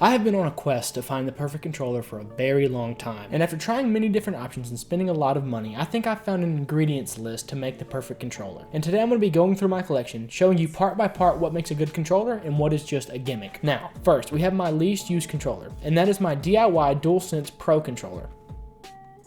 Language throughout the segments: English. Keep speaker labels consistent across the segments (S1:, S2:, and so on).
S1: I have been on a quest to find the perfect controller for a very long time, and after trying many different options and spending a lot of money, I think I found an ingredients list to make the perfect controller. And today I'm going to be going through my collection, showing you part by part what makes a good controller and what is just a gimmick. Now, first, we have my least used controller, and that is my DIY Dualsense Pro controller.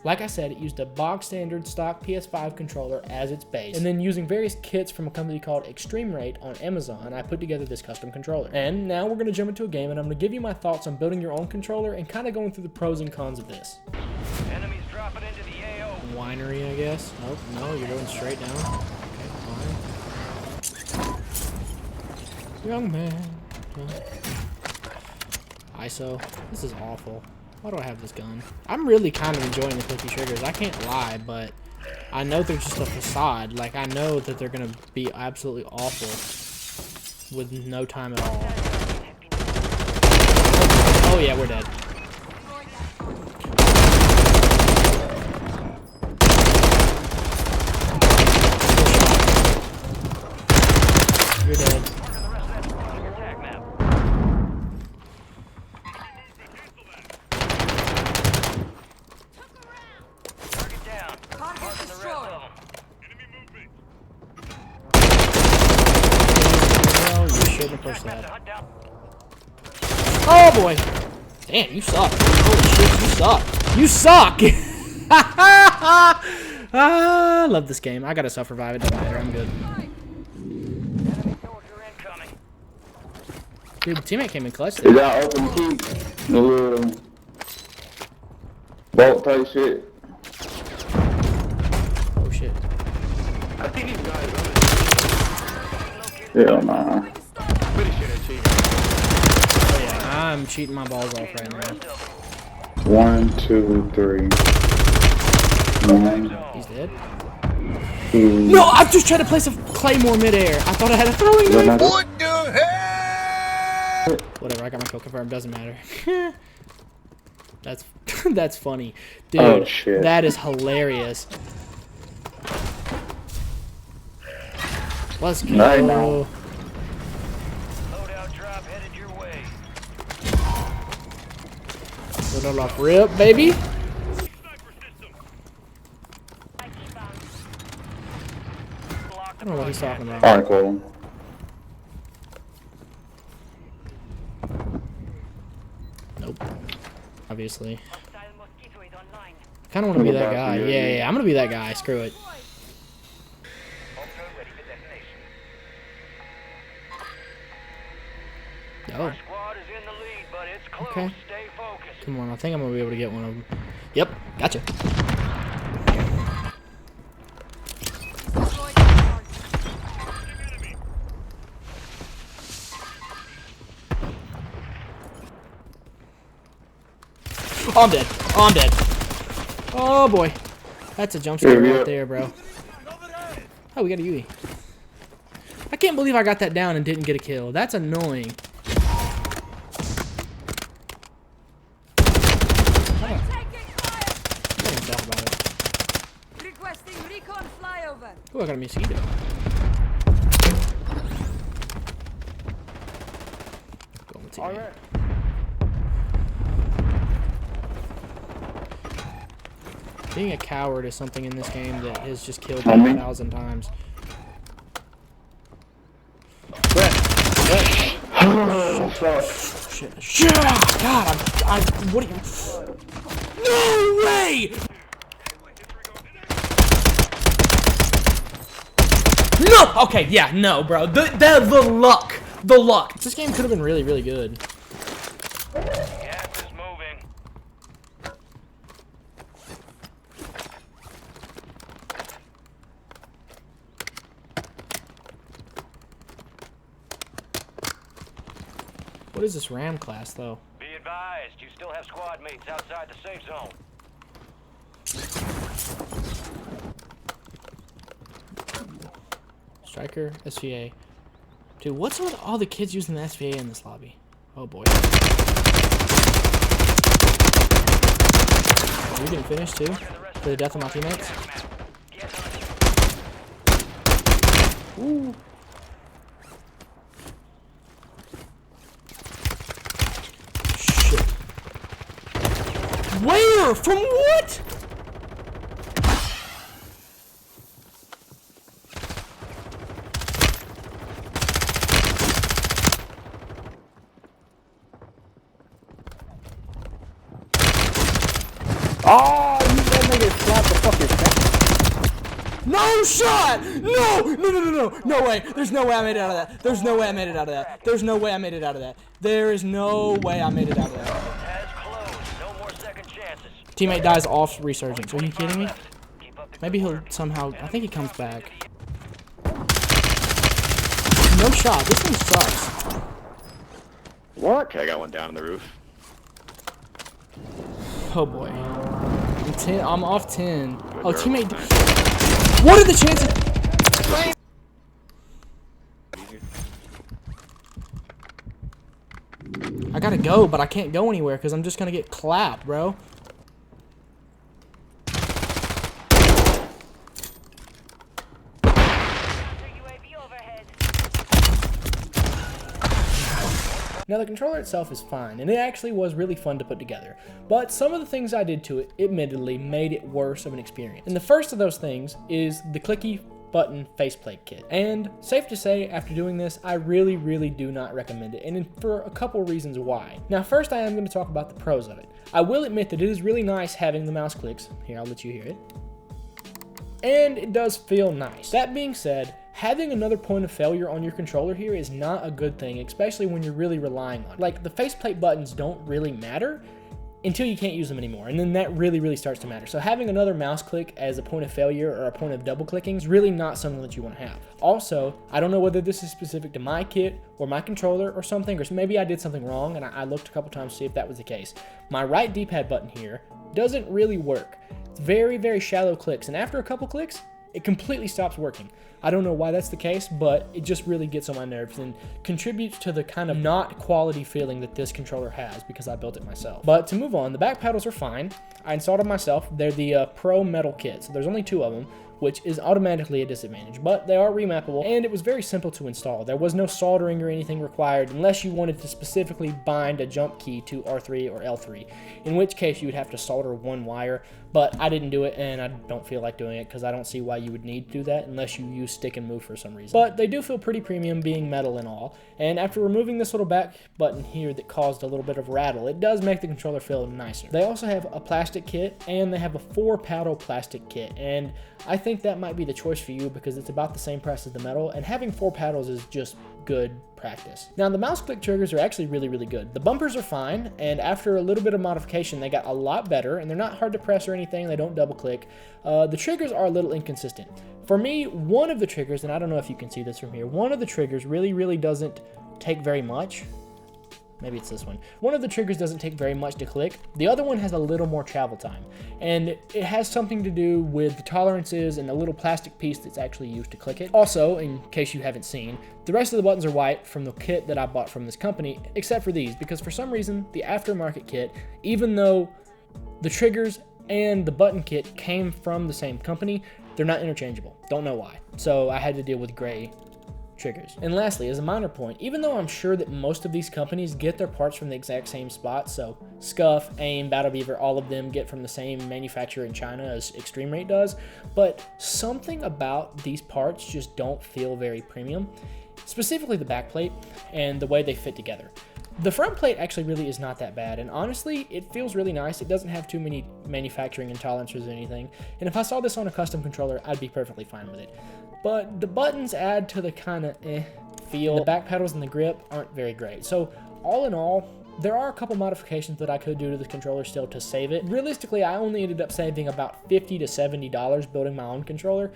S1: Like I said, it used a bog standard stock PS5 controller as its base, and then using various kits from a company called ExtremeRate on Amazon, I put together this custom controller. And now we're going to jump into a game, and I'm going to give you my thoughts on building your own controller and kind of going through the pros and cons of this.
S2: Enemies dropping into the AO.
S1: Winery, I guess. Nope, no, you're going straight down. Okay, fine. Young man. ISO. This is awful. Why do I have this gun? I'm really kind of enjoying the clicky triggers. I can't lie, but I know they're just a facade. Like, I know that they're going to be absolutely awful with no time at all. Oh, yeah, we're dead. You're dead. Oh boy! Damn, you suck. Holy shit, you suck. You suck! I love this game. I gotta self-revive. It doesn't matter. I'm good. Dude, the teammate came in clutch there.
S3: Is that open key? The little bolt type shit.
S1: Oh shit.
S2: I think he's got it.
S3: Hell nah.
S2: Pretty sure that's cheating.
S1: Oh yeah, I'm cheating my balls off right now.
S3: 1, 2, 3. 1,
S1: He's dead.
S3: 2.
S1: No, I'm just trying to place a claymore midair. I thought I had a throwing knife.
S2: What the hell?
S1: Whatever, I got my kill confirmed. Doesn't matter. That's funny, dude.
S3: Oh, shit.
S1: That is hilarious. Let's go.
S3: I know.
S2: Loadout drop headed your way.
S1: Load off rip, baby. I don't know what he's talking about.
S3: Alright, cool.
S1: Nope. Obviously. I kind of want to be that guy. Yeah, I'm gonna be that guy. Screw it. Oh. Okay. Come on, I think I'm gonna be able to get one of them. Yep, gotcha. Oh, I'm dead. Oh, I'm dead. Oh boy, that's a jump scare right there, bro. Oh, we got a Yui. I can't believe I got that down and didn't get a kill. That's annoying. Oh, I got a mosquito. Go with teammate. Being a coward is something in this game that has just killed me 1,000 times. Shit. God, what are you? No way! No! Okay, yeah, no, bro. The luck. The luck. This game could have been really, really good.
S2: Gas is moving.
S1: What is this RAM class, though?
S2: Be advised, you still have squad mates outside the safe zone.
S1: Striker, SVA. Dude, what's with all the kids using the SVA in this lobby? Oh boy. Are we getting finished too? For the death of my teammates? Ooh. Where? From what?
S3: Oh, you that nigga slapped the fucking face.
S1: No shot! No way. There's no way I made it out of that. There's no way I made it out of that. There's no way I made it out of that. There is no way I made it out of that.
S2: Has closed. No more second chances.
S1: Teammate dies off resurgence. Are you kidding me? Maybe he'll somehow... I think he comes back. No shot. This one sucks.
S4: What? Okay, I got one down on the roof.
S1: Oh boy. I'm off 10. Oh, teammate. What are the chances? I gotta go, but I can't go anywhere because I'm just gonna get clapped, bro. Now the controller itself is fine, and it actually was really fun to put together, but some of the things I did to it admittedly made it worse of an experience. And the first of those things is the clicky button faceplate kit. And safe to say, after doing this, I really do not recommend it, and for a couple reasons why. Now first, I am going to talk about the pros of it. I will admit that it is really nice having the mouse clicks. Here, I'll let you hear it. And it does feel nice. That being said, having another point of failure on your controller here is not a good thing, especially when you're really relying on it. Like, the faceplate buttons don't really matter until you can't use them anymore, and then that really starts to matter. So having another mouse click as a point of failure or a point of double clicking is really not something that you want to have. Also, I don't know whether this is specific to my kit or my controller or something, or maybe I did something wrong and I looked a couple times to see if that was the case. My right D-pad button here doesn't really work. It's very shallow clicks, and after a couple clicks, it completely stops working. I don't know why that's the case, but it just really gets on my nerves and contributes to the kind of not quality feeling that this controller has because I built it myself. But to move on, the back pedals are fine. I installed them myself. They're the Pro Metal kit, so there's only 2 of them, which is automatically a disadvantage, but they are remappable, and it was very simple to install. There was no soldering or anything required unless you wanted to specifically bind a jump key to R3 or L3, in which case you would have to solder one wire, but I didn't do it, and I don't feel like doing it because I don't see why you would need to do that unless you use stick and move for some reason. But they do feel pretty premium being metal and all, and after removing this little back button here that caused a little bit of rattle, it does make the controller feel nicer. They also have a plastic kit, and they have a 4-paddle plastic kit, and I think that might be the choice for you because it's about the same price as the metal, and having 4 paddles is just good practice. Now, the mouse click triggers are actually really good. The bumpers are fine, and after a little bit of modification, they got a lot better, and they're not hard to press or anything. They don't double click. The triggers are a little inconsistent. For me, one of the triggers, and I don't know if you can see this from here, one of the triggers really doesn't take very much. Maybe it's this one. One of the triggers doesn't take very much to click. The other one has a little more travel time. And it has something to do with the tolerances and the little plastic piece that's actually used to click it. Also, in case you haven't seen, the rest of the buttons are white from the kit that I bought from this company, except for these, because for some reason, the aftermarket kit, even though the triggers and the button kit came from the same company, they're not interchangeable. Don't know why. So I had to deal with gray triggers. And lastly, as a minor point, even though I'm sure that most of these companies get their parts from the exact same spot, so Scuf, AIM, Battle Beaver, all of them get from the same manufacturer in China as ExtremeRate does, but something about these parts just don't feel very premium, specifically the back plate and the way they fit together. The front plate actually really is not that bad, and honestly, it feels really nice. It doesn't have too many manufacturing intolerances or anything, and if I saw this on a custom controller, I'd be perfectly fine with it. But the buttons add to the kind of feel. The back pedals and the grip aren't very great. So all in all, there are a couple modifications that I could do to the controller still to save it. Realistically, I only ended up saving about $50 to $70 building my own controller,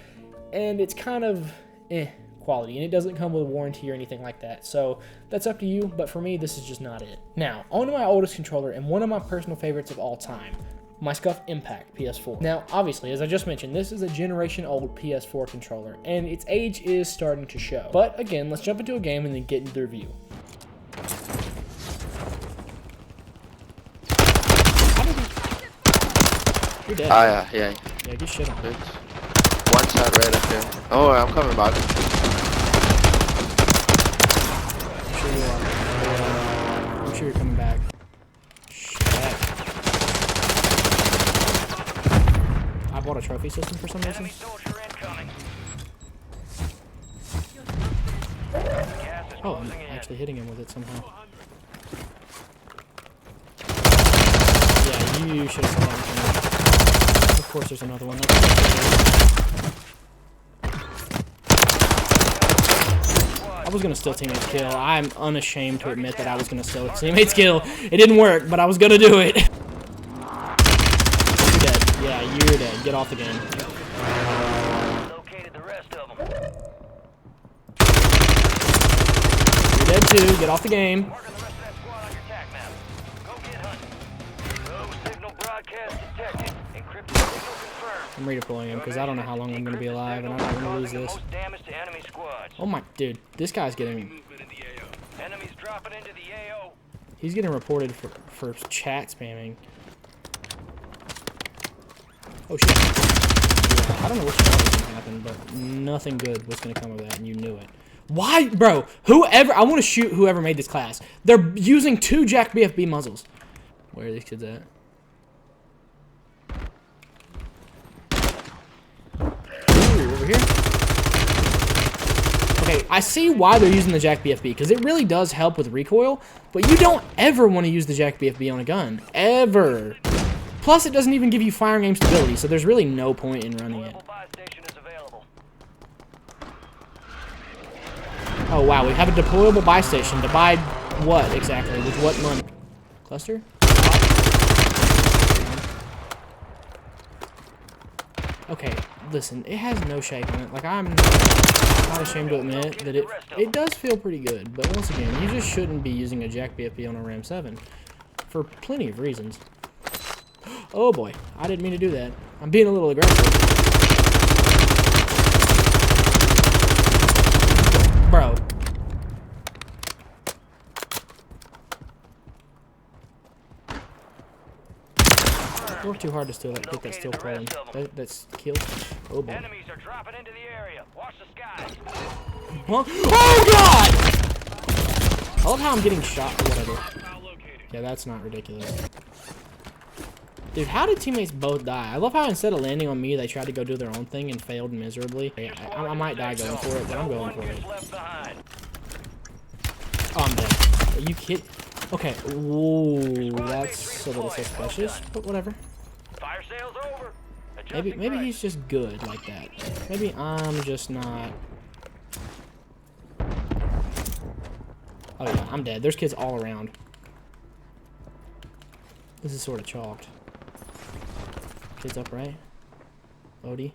S1: and it's kind of quality, and it doesn't come with a warranty or anything like that. So that's up to you, but for me, this is just not it. Now, on to my oldest controller and one of my personal favorites of all time, my Scuf Impact PS4. Now, obviously, as I just mentioned, this is a generation-old PS4 controller, and its age is starting to show. But again, let's jump into a game and then get into the review. You're dead.
S4: Ah, yeah.
S1: Yeah, get shit on.
S4: Good. One shot right up there. Oh, I'm coming back.
S1: I'm sure you are. I'm sure you're coming back. Shit. called a trophy system for some reason.
S2: Enemy soldier incoming. Gas is
S1: Oh, I'm
S2: closing in.
S1: actually hitting him with it somehow. Yeah, you should have said that. Of course, there's another one. I was gonna steal teammate's kill. I'm unashamed to admit that I was gonna steal teammate's kill. It didn't work, but I was gonna do it. You're dead. Yeah, you're dead. Get off the game.
S2: Located the rest of them.
S1: You're dead too. Get off the game.
S2: Marking the rest of that squad on your tac map. Go get hunting. No signal broadcast detected. Encrypted signal confirmed.
S1: I'm redeploying him because I don't know how long I'm gonna be alive, and I don't want to lose this.
S2: Most damage to enemy squads.
S1: Oh my, dude, this guy's getting.
S2: Enemies dropping into the AO.
S1: He's getting reported for chat spamming. Oh shit. Yeah, I don't know what was going to happen, but nothing good was going to come of that, and you knew it. Why? Bro, whoever... I want to shoot whoever made this class. They're using 2 Jack BFB muzzles. Where are these kids at? Ooh, over here. Okay, I see why they're using the Jack BFB, because it really does help with recoil, but you don't ever want to use the Jack BFB on a gun. Ever. Plus, it doesn't even give you firing aim stability, so there's really no point in running it.
S2: Buy station is available.
S1: Oh, wow, we have a deployable buy station. To buy what, exactly? With what money? Cluster? Okay, listen, it has no shake on it. Like, I'm not ashamed to admit that it does feel pretty good. But once again, you just shouldn't be using a Jack BFB on a Ram 7. For plenty of reasons. Oh boy, I didn't mean to do that. I'm being a little aggressive. Bro. Work too hard to steal that, get that steal pulling. That's killed. Oh boy.
S2: Enemies are dropping into the area. Watch the skies.
S1: Huh? Oh god! I love how I'm getting shot or whatever. Yeah, that's not ridiculous. Dude, how did teammates both die? I love how instead of landing on me, they tried to go do their own thing and failed miserably. I might die going for it, but I'm going for it. Oh, I'm dead. Are you kidding? Okay. Whoa, that's a little suspicious, but whatever.
S2: Fire sales over.
S1: Maybe he's just good like that. Maybe I'm just not. Oh yeah, I'm dead. There's kids all around. This is sort of chalked. Kids up, right? Odie.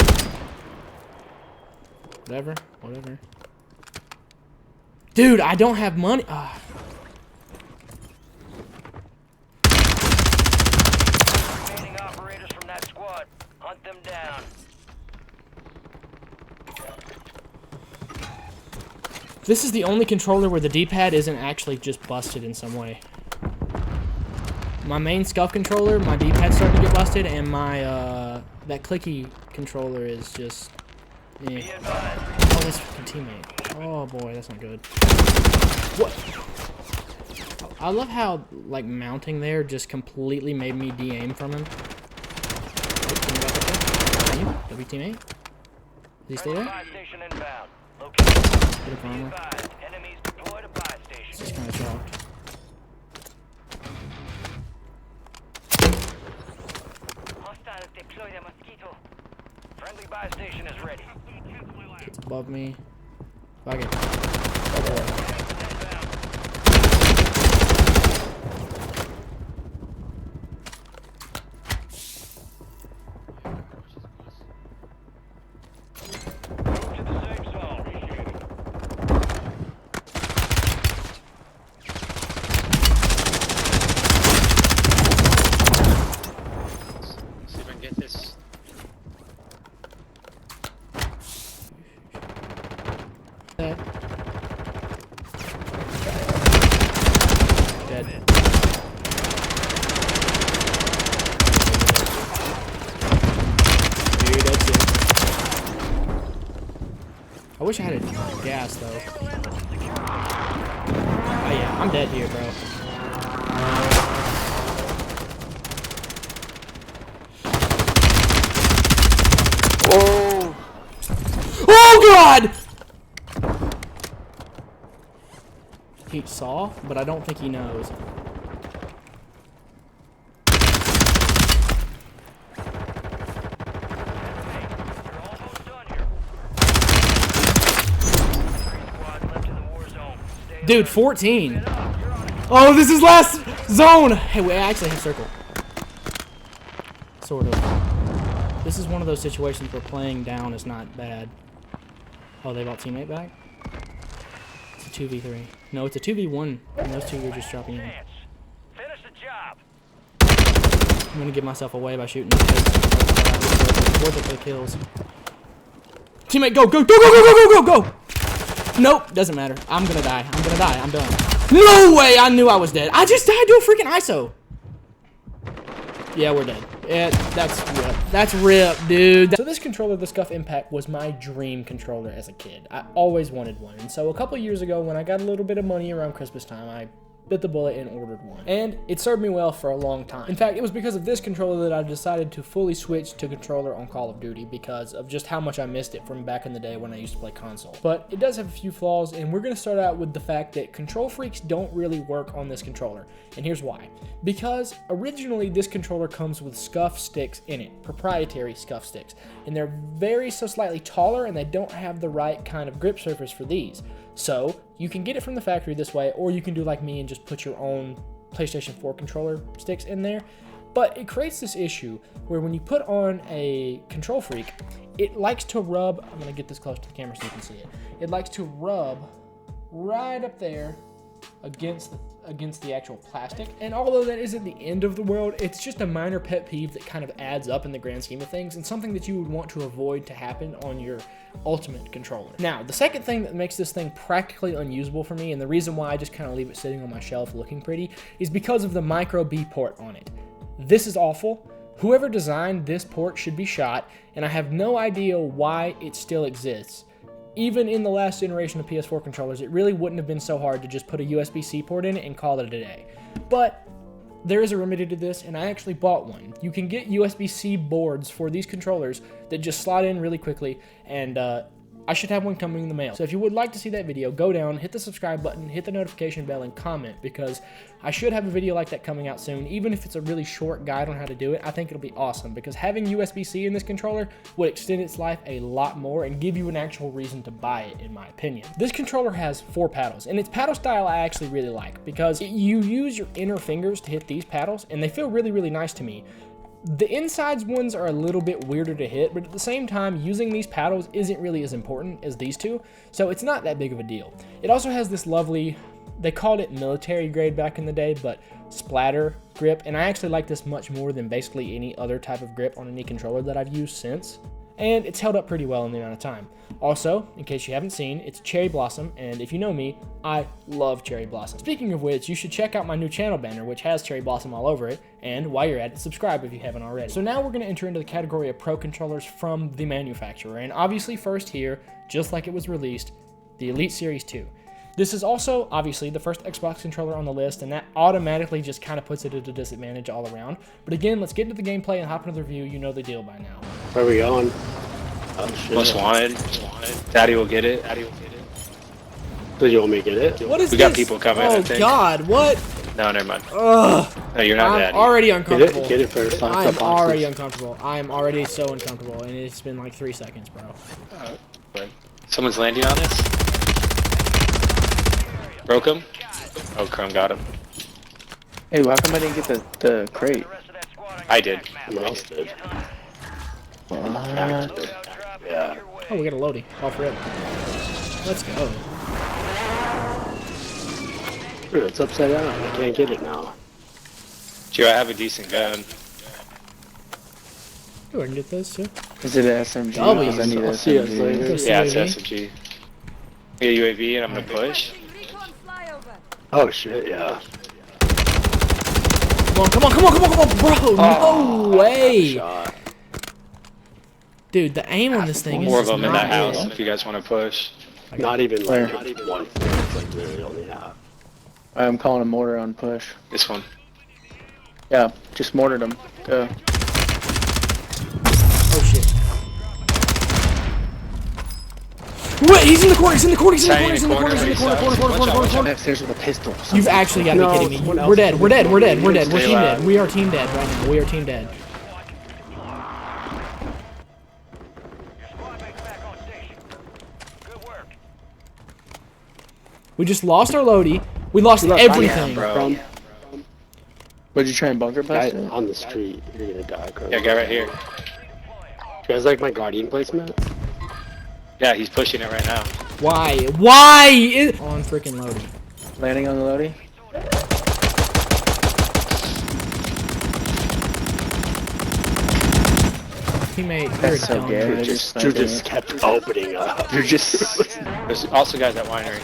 S1: Whatever. Dude, I don't have money.
S2: Remaining operators from that squad. Hunt them down.
S1: This is the only controller where the D-pad isn't actually just busted in some way. My main Scuf controller, my D-pad's starting to get busted, and my, that clicky controller is just, eh. Oh, that's fucking teammate. Oh boy, that's not good. What? I love how, like, mounting there just completely made me de-aim from him. W teammate? Is he stay there?
S2: Buy station inbound. Located.
S1: Get a armor.
S2: Enemies deployed a buy station.
S1: It's just kind of chalked.
S2: Hostiles deployed a mosquito. Friendly buy station is ready.
S1: It's above me. Fuck it. Oh boy.
S2: To the safe zone.
S4: See if I can get this.
S1: Dead. Dude, that's it. I wish I had a gas though. Oh yeah, I'm dead here, bro. he saw, but I don't think he knows. Dude, 14. Oh, this is last zone. Hey, we actually have circle. Sort of. This is one of those situations where playing down is not bad. Oh, they brought teammate back? It's a 2v3. No, it's a 2v1, and those two are just dropping in.
S2: Finish the job.
S1: I'm gonna give myself away by shooting this face. Worth it for the kills. Teammate, go, go, go, go, go, go, go, go, go! Nope, doesn't matter. I'm gonna die. I'm gonna die. I'm done. No way! I knew I was dead. I just died to a freaking ISO. Yeah, we're dead. Yeah, that's rip. That's rip, dude. So this controller, the Scuf Impact, was my dream controller as a kid. I always wanted one. And so a couple years ago, when I got a little bit of money around Christmas time, I bit the bullet and ordered one. And it served me well for a long time. In fact, it was because of this controller that I decided to fully switch to controller on Call of Duty because of just how much I missed it from back in the day when I used to play console. But it does have a few flaws, and we're gonna start out with the fact that control freaks don't really work on this controller. And here's why. Because originally this controller comes with Scuf sticks in it, proprietary Scuf sticks. And they're slightly taller, and they don't have the right kind of grip surface for these. So you can get it from the factory this way, or you can do like me and just put your own PlayStation 4 controller sticks in there. But it creates this issue where when you put on a control freak, it likes to rub, I'm gonna get this close to the camera so you can see it. It likes to rub right up there against the actual plastic. And although that isn't the end of the world, it's just a minor pet peeve that kind of adds up in the grand scheme of things, and something that you would want to avoid to happen on your ultimate controller. Now, the second thing that makes this thing practically unusable for me, and the reason why I just kind of leave it sitting on my shelf looking pretty, is because of the micro B port on it. This is awful. Whoever designed this port should be shot, and I have no idea why it still exists. Even in the last generation of PS4 controllers, it really wouldn't have been so hard to just put a USB-C port in it and call it a day. But there is a remedy to this, and I actually bought one. You can get USB-C boards for these controllers that just slot in really quickly, and I should have one coming in the mail. So if you would like to see that video, go down, hit the subscribe button, hit the notification bell, and comment, because I should have a video like that coming out soon. Even if it's a really short guide on how to do it, I think it'll be awesome, because having USB-C in this controller would extend its life a lot more and give you an actual reason to buy it, in my opinion. This controller has 4 paddles, and its paddle style I actually really like, because you use your inner fingers to hit these paddles, and they feel really, really nice to me. The insides ones are a little bit weirder to hit, but at the same time, using these paddles isn't really as important as these two, so it's not that big of a deal. It also has this lovely, they called it military grade back in the day, but splatter grip, and I actually like this much more than basically any other type of grip on any controller that I've used since. And it's held up pretty well in the amount of time. Also, in case you haven't seen, it's Cherry Blossom, and if you know me, I love Cherry Blossom. Speaking of which, you should check out my new channel banner, which has Cherry Blossom all over it, and while you're at it, subscribe if you haven't already. So now we're going to enter into the category of pro controllers from the manufacturer, and obviously first here, just like it was released, the Elite Series 2. This is also, obviously, the first Xbox controller on the list, and that automatically just kind of puts it at a disadvantage all around. But again, let's get into the gameplay and hop into the review. You know the deal by now.
S3: Where are we going? Oh, shit.
S5: Most wanted. Daddy will get it.
S3: Do you want me to get it?
S1: What is
S5: We
S1: this?
S5: got people coming,
S1: Oh
S5: I think.
S1: God, what?
S5: No, never mind.
S1: Ugh.
S5: No, you're not
S1: I'm
S5: Daddy.
S1: already uncomfortable.
S3: Get it first.
S1: I am already uncomfortable. I am already so uncomfortable, and it's been like 3 seconds, bro.
S5: Someone's landing on us. Broke him. Oh, Chrome got him.
S4: Hey, why come I didn't get the crate?
S5: I did.
S3: Someone else did.
S4: What?
S3: Yeah.
S1: Oh, we got a loadie. Off rip. Let's go.
S3: Dude, it's upside down. I can't get it now.
S5: Gee, I have a decent gun.
S1: Ooh, I can get this too.
S4: Is it an SMG?
S1: W.
S4: Because I need
S3: I'll see you guys
S4: SMG.
S3: later.
S1: Just
S5: Yeah, it's
S1: UAV.
S5: SMG. I got UAV and I'm gonna push.
S3: Oh shit, yeah.
S1: Come on, bro! No way!
S3: Shot.
S1: Dude, the aim on this thing is
S5: More of
S1: just
S5: them in
S1: not
S5: that house
S1: good.
S5: if you guys want to push.
S3: Not even
S4: Where?
S3: like, not even one. It's like literally only half.
S4: I'm calling a mortar on push.
S5: This one.
S4: Yeah, just mortared him. Go.
S1: Oh shit. Wait, he's in the corner, he's in the corner, he's in the
S5: Tiny
S1: corner, he's in the corner, he's in the corner, corner.
S3: Upstairs with a pistol.
S1: You've actually got to be kidding me. We're dead, we're dead, we're dead, we're dead. We're team dead. We are team dead right now. We are team dead.
S2: Your squad mate's back on station. Good work.
S1: We just lost our Lodi. We lost everything.
S5: Bro.
S3: Would you try and bunker bust it?
S6: On the street, you're gonna die, bro.
S5: Yeah, guy right here.
S6: You guys like my guardian placement?
S5: Yeah, he's pushing it right now.
S1: Why? Why? On freaking Lodi.
S3: Landing on the Lodi?
S1: Teammate, you're
S3: That's so
S1: dumb.
S3: good.
S6: You just kept opening up.
S3: You're just...
S5: There's also guys at winery.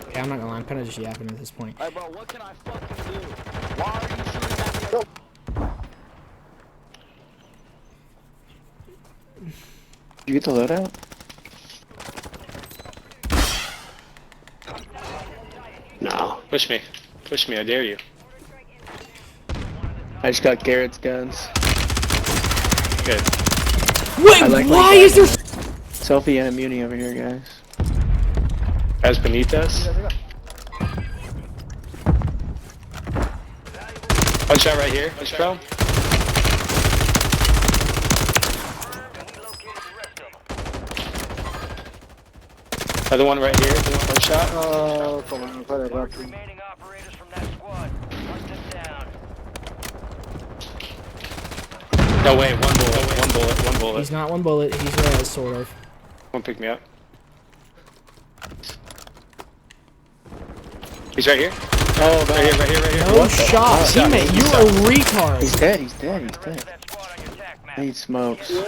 S1: Okay, I'm not gonna lie, I'm kind of just yapping at this point.
S7: Hey, bro, what can I fucking do? Why are you shooting at me?
S3: Did you get the loadout?
S6: No.
S5: Push me. Push me, I dare you.
S3: I just got Garrett's guns.
S5: Good.
S1: Wait,
S3: I like my
S1: why is there...
S3: Selfie and immunity over here, guys.
S5: Guys beneath us. One shot right here. Push bro. Another one right here. One shot.
S6: Oh, come on, put it up.
S2: Remaining operators from that squad. Hunt them down.
S5: No way. One bullet. One bullet. One bullet.
S1: He's not one bullet, he's res, sort of.
S5: One pick me up. He's right here.
S3: Oh,
S5: Right here. Right here. Right here.
S1: No shot, teammate,
S5: He's
S1: you're a
S5: up.
S1: retard.
S3: He's dead, he's dead, he's dead.
S2: That squad on your attack map.
S3: I need smokes.
S2: Kill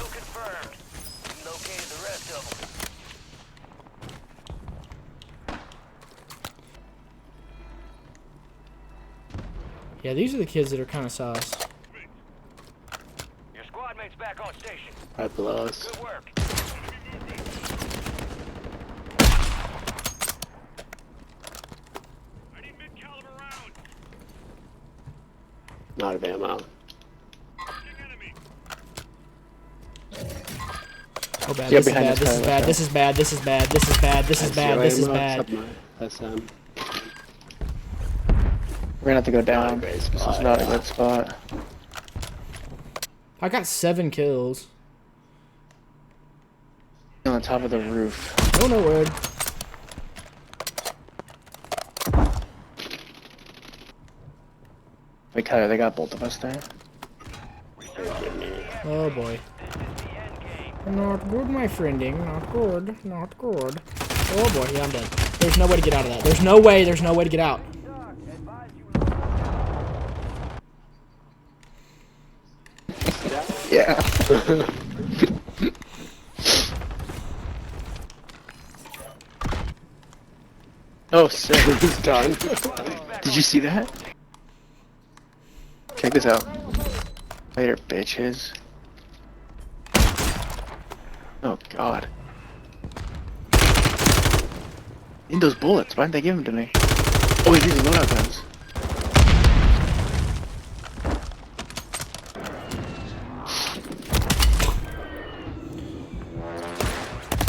S2: confirmed. You located the rest of them.
S1: Yeah, these are the kids that are kind of sauce.
S2: Your squad mate's back on station.
S6: Right below us.
S2: Good work.
S6: Not of ammo.
S1: Oh bad,
S3: Yeah,
S1: this is
S3: behind
S1: bad,
S3: us,
S1: this is
S3: behind
S1: bad,
S3: us.
S1: this is bad, this is bad, this is bad, this is bad, this is bad.
S6: That's
S3: We're gonna have to go down.
S6: great
S3: This
S6: spot,
S3: is not a
S6: yeah.
S3: good spot.
S1: I got 7 kills.
S3: On top of the roof.
S1: Oh no word.
S3: Wait, Kyler, they got both of us there.
S1: Oh boy. Not good, my friending. Not good. Not good. Oh boy, yeah, I'm dead. There's no way to get out of that. There's no way to get out.
S3: Yeah. Oh, sick.
S6: He's done.
S3: Did you see that? Check this out. Later, bitches. Oh, God. Need those bullets. Why didn't they give them to me? Oh, these are loadout guns.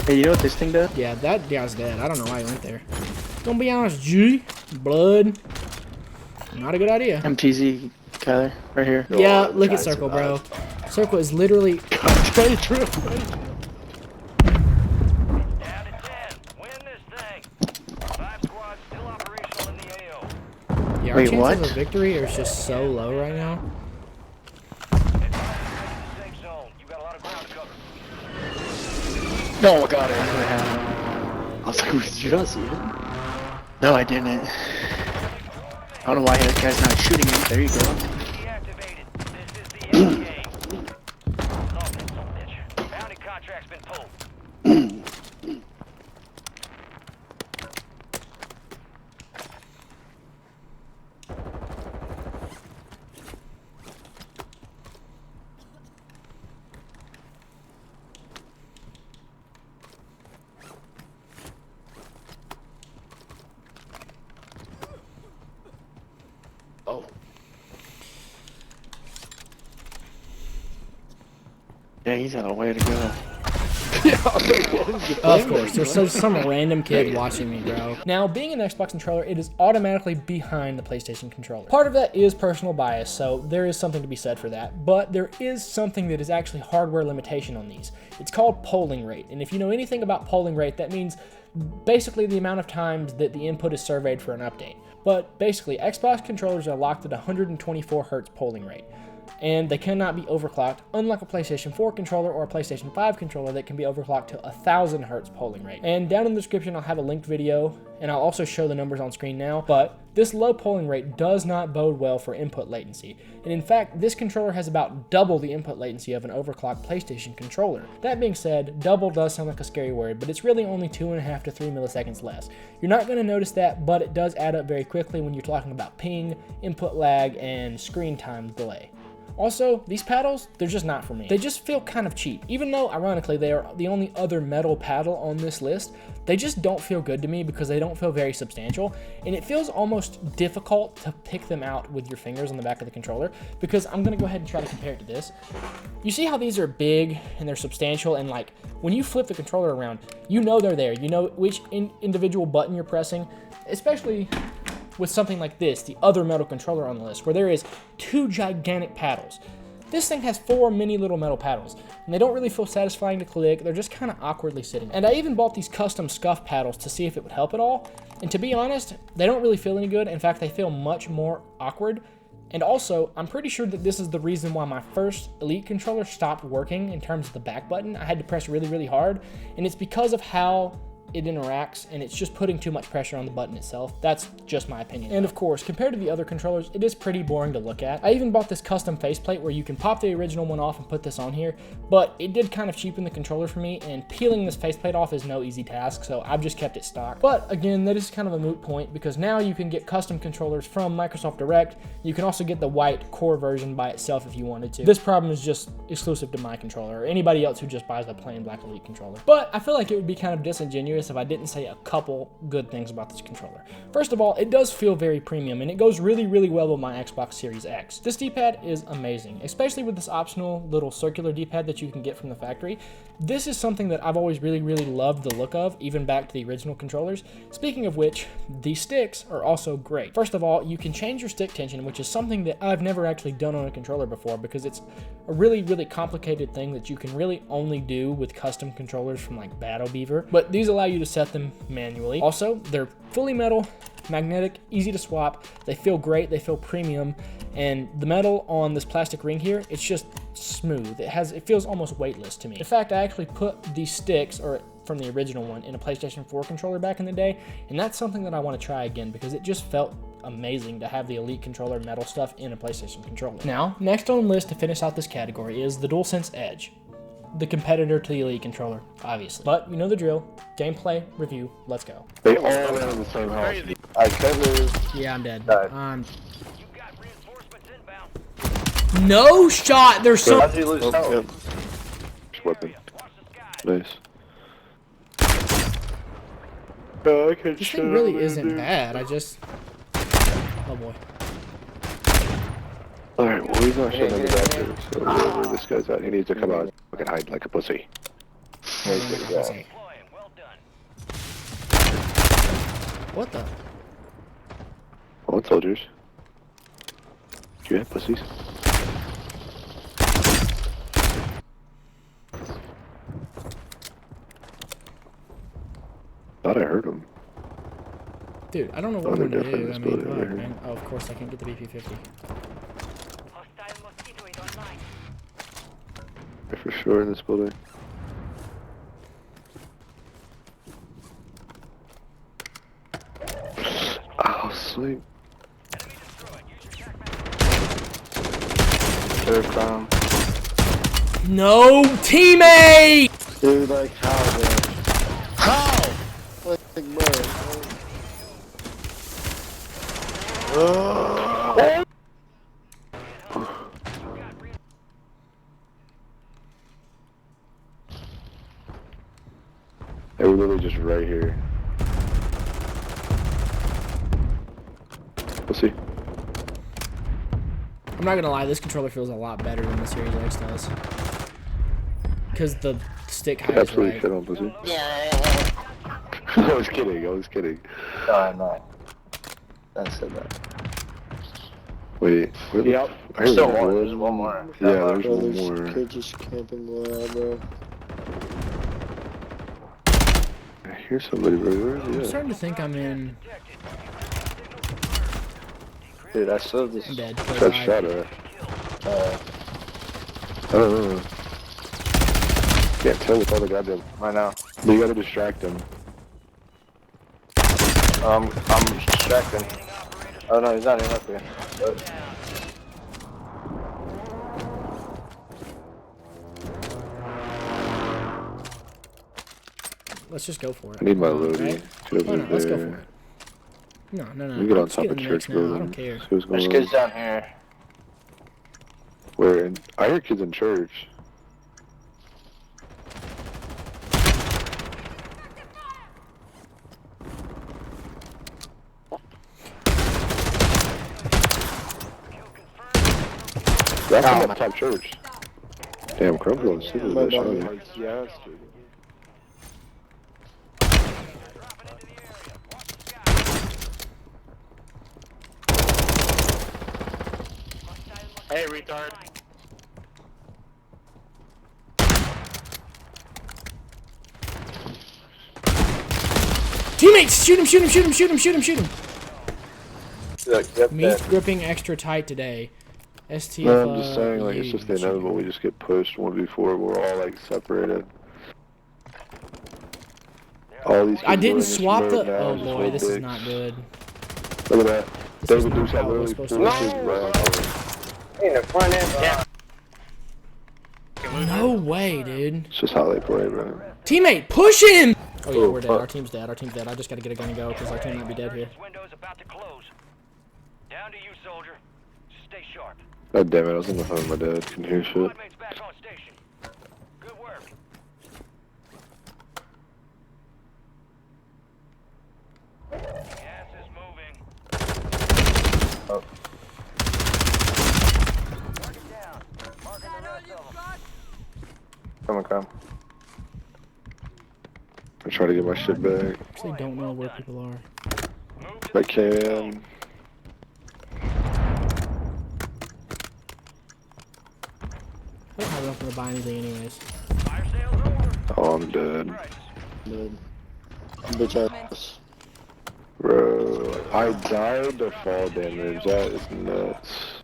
S3: Hey, you know what this thing does?
S1: Yeah, that guy's dead. I don't know why he went there. Gonna be honest, G. Blood. Not a good idea.
S3: MTZ, Kyler, right here.
S1: Yeah,
S6: I'm
S1: look
S6: trying
S1: at
S6: to
S1: Circle, bro.
S6: survive.
S1: Circle is literally...
S2: Down to 10. Win this thing. 5 squads still operational in the AO.
S1: Yeah, our
S3: Wait,
S1: chances
S3: what?
S1: of victory are just so low right now.
S2: Safe zone. You got a lot of ground to cover.
S3: Oh, God, I actually have.
S6: I was like, did you not see him?
S3: No, I didn't. I don't know why that guy's not shooting me. There you go.
S2: Deactivated. This is the end game. Oh, bitch. Bounty contract's been pulled.
S6: Oh. Man, he's on a way to go.
S1: Of course, there's some random kid watching me, bro. Now, being an Xbox controller, it is automatically behind the PlayStation controller. Part of that is personal bias, so there is something to be said for that, but there is something that is actually hardware limitation on these. It's called polling rate, and if you know anything about polling rate, that means basically the amount of times that the input is surveyed for an update. But basically, Xbox controllers are locked at 124 Hz polling rate, and they cannot be overclocked, unlike a PlayStation 4 controller or a PlayStation 5 controller that can be overclocked to 1000 Hz polling rate. And down in the description, I'll have a linked video, and I'll also show the numbers on screen now, but this low polling rate does not bode well for input latency. And in fact, this controller has about double the input latency of an overclocked PlayStation controller. That being said, double does sound like a scary word, but it's really only 2.5 to 3 milliseconds less. You're not going to notice that, but it does add up very quickly when you're talking about ping, input lag, and screen time delay. Also, these paddles, they're just not for me. They just feel kind of cheap. Even though, ironically, they are the only other metal paddle on this list, they just don't feel good to me because they don't feel very substantial, and it feels almost difficult to pick them out with your fingers on the back of the controller, because I'm gonna go ahead and try to compare it to this. You see how these are big and they're substantial, and like when you flip the controller around, you know they're there. You know which individual button you're pressing, especially with something like this, the other metal controller on the list, where there is 2 gigantic paddles. This thing has 4 mini little metal paddles, and they don't really feel satisfying to click. They're just kind of awkwardly sitting. And I even bought these custom Scuf paddles to see if it would help at all. And to be honest, they don't really feel any good. In fact, they feel much more awkward. And also, I'm pretty sure that this is the reason why my first Elite controller stopped working in terms of the back button. I had to press really, really hard, and it's because of how it interacts, and it's just putting too much pressure on the button itself. That's just my opinion. And of course, compared to the other controllers, it is pretty boring to look at. I even bought this custom faceplate where you can pop the original one off and put this on here, but it did kind of cheapen the controller for me, and peeling this faceplate off is no easy task, so I've just kept it stock. But again, that is kind of a moot point, because now you can get custom controllers from Microsoft Direct. You can also get the white core version by itself if you wanted to. This problem is just exclusive to my controller, or anybody else who just buys a plain black Elite controller. But I feel like it would be kind of disingenuous if I didn't say a couple good things about this controller. First of all, it does feel very premium, and it goes really, really well with my Xbox Series X. This D-pad is amazing, especially with this optional little circular D-pad that you can get from the factory. This is something that I've always really, really loved the look of, even back to the original controllers. Speaking of which, the sticks are also great. First of all, you can change your stick tension, which is something that I've never actually done on a controller before, because it's a really, really complicated thing that you can really only do with custom controllers from like Battle Beaver. But these allow you to set them manually. Also, they're fully metal, magnetic, easy to swap. They feel great, they feel premium, and the metal on this plastic ring here, it's just smooth. It feels almost weightless to me. In fact, I actually put these sticks, or from the original one, in a PlayStation 4 controller back in the day, and that's something that I want to try again, because it just felt amazing to have the Elite controller metal stuff in a PlayStation controller. Now, next on the list to finish out this category is the Dualsense Edge, the competitor to the Elite controller, obviously. But you know the drill. Gameplay, review, let's go.
S6: They all live in the same house. I can't move.
S1: Yeah, I'm dead.
S2: You got reinforcements inbound.
S1: No shot! There's so...
S6: How'd you lose health? Weapon. Nice. I can
S1: This thing really isn't bad. I just... Oh boy.
S6: Alright, well he's not showing any back, so wherever this guy's at, he needs to come out and fucking hide like a pussy.
S2: Deploying. Well done.
S1: What the?
S6: All soldiers. You have pussies. Thought I heard him.
S1: Dude, I don't know what
S6: Oh,
S1: I'm
S6: they're
S1: gonna do.
S6: definitely
S1: I mean,
S6: split it
S1: fuck,
S6: right here.
S1: man. Oh, of course I can't get the BP-50.
S2: Hostile mosquito is online.
S6: They're for sure in this building. Oh, sleep.
S2: Enemy destroyed. Use your tac map.
S6: They're down.
S1: No, teammate!
S6: Dude, like how, man? How? Like, bro. They were literally just right here. We'll see.
S1: I'm not gonna lie, this controller feels a lot better than the Series X does. because the stick height is
S6: Absolutely
S1: right.
S6: shit on pussy. I was kidding. I was kidding.
S3: No, I'm not. That said that.
S6: Wait. Where the
S5: Yep.
S6: I heard
S3: Still
S6: one.
S3: more. There's one more.
S6: Yeah, there's
S5: Bro,
S6: one
S5: there's
S6: more.
S5: kid just camping below, bro.
S6: I hear somebody, bro. Where is
S1: I'm
S6: he at?
S1: starting to think I'm in.
S3: Dude, I still
S1: I'm
S3: just.
S1: dead.
S6: Got shot at. I don't know. Can't tell with all the goddamn.
S3: Right now.
S6: But you gotta distract him.
S3: I'm distracting. Oh no, he's not even up here.
S1: Let's just go for it.
S6: I need my
S1: Come on,
S6: loadie.
S1: right?
S6: Should've
S1: Why
S6: been
S1: not? Let's go for
S6: there.
S1: it. No.
S6: We get
S1: I'm
S6: on
S1: just
S6: top of
S1: getting the
S6: church
S1: next now. I
S6: building.
S1: don't care.
S6: See what's
S3: There's
S6: going
S3: kids
S6: on.
S3: down here.
S6: Where? I hear kids in church. That's on that top church. Damn, Crumb's going super
S5: My
S6: with that
S5: body
S6: shot.
S5: hurts, yes, dude.
S3: Hey, retard.
S1: Teammates, shoot him.
S3: Yep,
S1: Meat gripping extra tight today. STF.
S6: No, I'm just saying, like, it's just inevitable. We just get pushed 1v4. We're all, like, separated. All these
S1: I
S6: kids
S1: didn't
S6: are in this
S1: swap
S6: mode
S1: the.
S6: now,
S1: Oh
S6: just
S1: boy,
S6: hold
S1: this is
S6: dicks.
S1: not good.
S6: Look at that.
S1: This is
S6: David
S1: not
S6: Deuce had
S1: how it was
S6: literally
S1: supposed to
S6: forced
S1: work.
S6: his round.
S3: In the front end. Yeah.
S1: No way, dude.
S6: It's just how they play, bro.
S1: Teammate, push him! Oh yeah,
S6: Oh,
S1: we're dead.
S6: fuck.
S1: Our team's dead. I just gotta get a gun and go because our team might be dead here.
S2: Window's about to close. Down to you, soldier. Stay sharp.
S6: God damn it, I was on the phone with my dad. Couldn't hear shit.
S2: Squad mates back on station. Good work. Gas is moving.
S3: Oh.
S2: Mark it down. Marking the rest of them.
S3: Come.
S6: I'm trying to get my shit back.
S1: Actually, don't know where people are.
S2: Move to
S6: If I
S2: the safe zone.
S6: can.
S1: I don't have enough to buy anything, anyways.
S2: Fire sale's over.
S6: Oh, I'm dead.
S2: Prices.
S5: Dude. Bitch ass.
S6: Bro, I died to fall damage. That is nuts.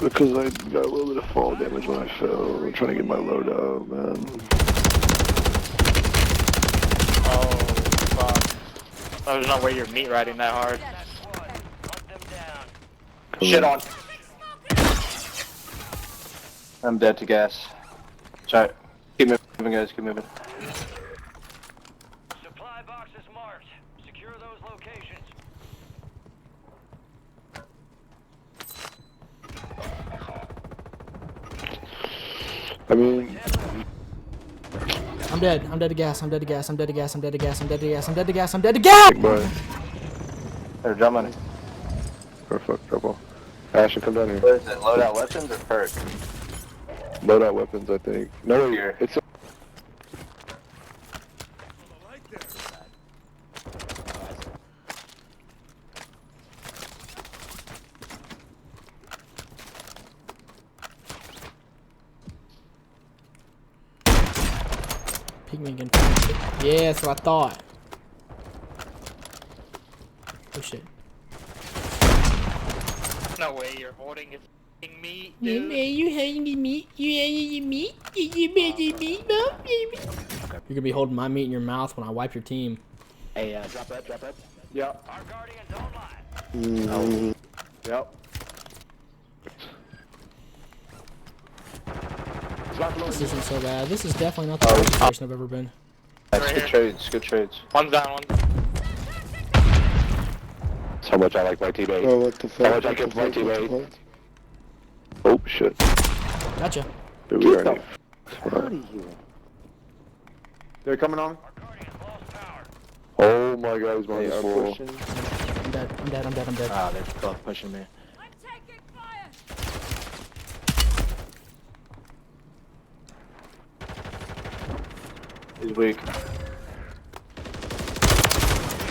S6: Because I got a little bit of fall damage when I fell. I'm trying to get my load out, man.
S3: Oh, fuck. There's no way you're meat riding that hard.
S2: That squad. Hunt them down.
S6: Come
S3: Shit on. I'm dead to gas. Sorry. Keep moving, guys. Keep moving.
S2: Supply boxes marked. Secure those locations.
S6: I mean,
S1: I'm dead. I'm dead to gas. I'm dead to gas. I'm dead to gas. I'm dead to gas. I'm dead to gas. I'm dead to gas. I'm dead to gas.
S6: but
S3: Here, jump money.
S6: or fuck trouble. Ashton, come down here.
S3: What is it? Loadout weapons or perk?
S6: Load out weapons, I think. No,
S3: Here.
S6: it's.
S1: Peek me again. Yeah, that's what I thought. Oh shit.
S3: No way you're holding his f***ing meat,
S1: You
S3: dude.
S1: you having me meat? You having your meat? You made your meat, mom? You're gonna be holding my meat in your mouth when I wipe your team.
S5: Hey, drop that. Yep.
S2: Our guardian's online.
S5: Yep.
S1: This isn't so bad. This is definitely not the worst situation I've ever been.
S3: That's good trades, good trades. One's down, one.
S6: That's how much I like my teammate.
S5: Oh, what the fuck?
S6: How much I give my teammate. Oh shit.
S1: Gotcha.
S6: Dude, we already.
S5: They're coming on.
S2: Our guardian's lost power.
S6: Oh my god, he's
S5: They are
S6: full.
S5: pushing.
S1: I'm dead. I'm dead. I'm dead. I'm dead.
S3: Ah, they're both pushing me.
S6: He's weak.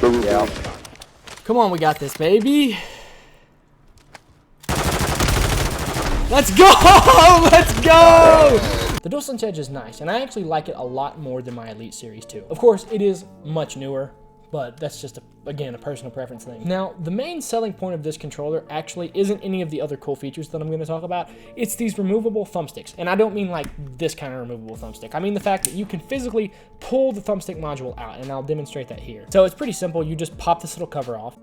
S5: Yeah.
S1: Come on, we got this, baby. Let's go! Let's go! The Dualsense Edge is nice, and I actually like it a lot more than my Elite Series 2. Of course, it is much newer, but that's just, again, a personal preference thing. Now, the main selling point of this controller actually isn't any of the other cool features that I'm going to talk about. It's these removable thumbsticks, and I don't mean like this kind of removable thumbstick. I mean the fact that you can physically pull the thumbstick module out, and I'll demonstrate that here. So it's pretty simple. You just pop this little cover off.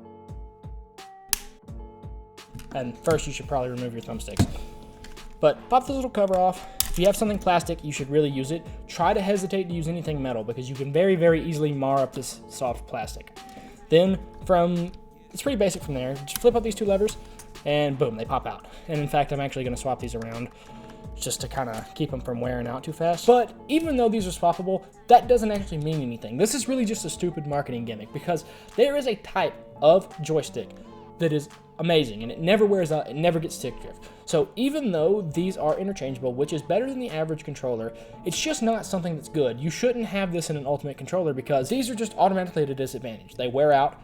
S1: And first, you should probably remove your thumbsticks. But pop this little cover off. If you have something plastic, you should really use it. Try to hesitate to use anything metal because you can very, very easily mar up this soft plastic. Then it's pretty basic from there. Just flip up these two levers and boom, they pop out. And in fact, I'm actually gonna swap these around just to kind of keep them from wearing out too fast. But even though these are swappable, that doesn't actually mean anything. This is really just a stupid marketing gimmick because there is a type of joystick that is amazing and it never wears out, it never gets stick drift. So even though these are interchangeable, which is better than the average controller, it's just not something that's good. You shouldn't have this in an ultimate controller because these are just automatically at a disadvantage. They wear out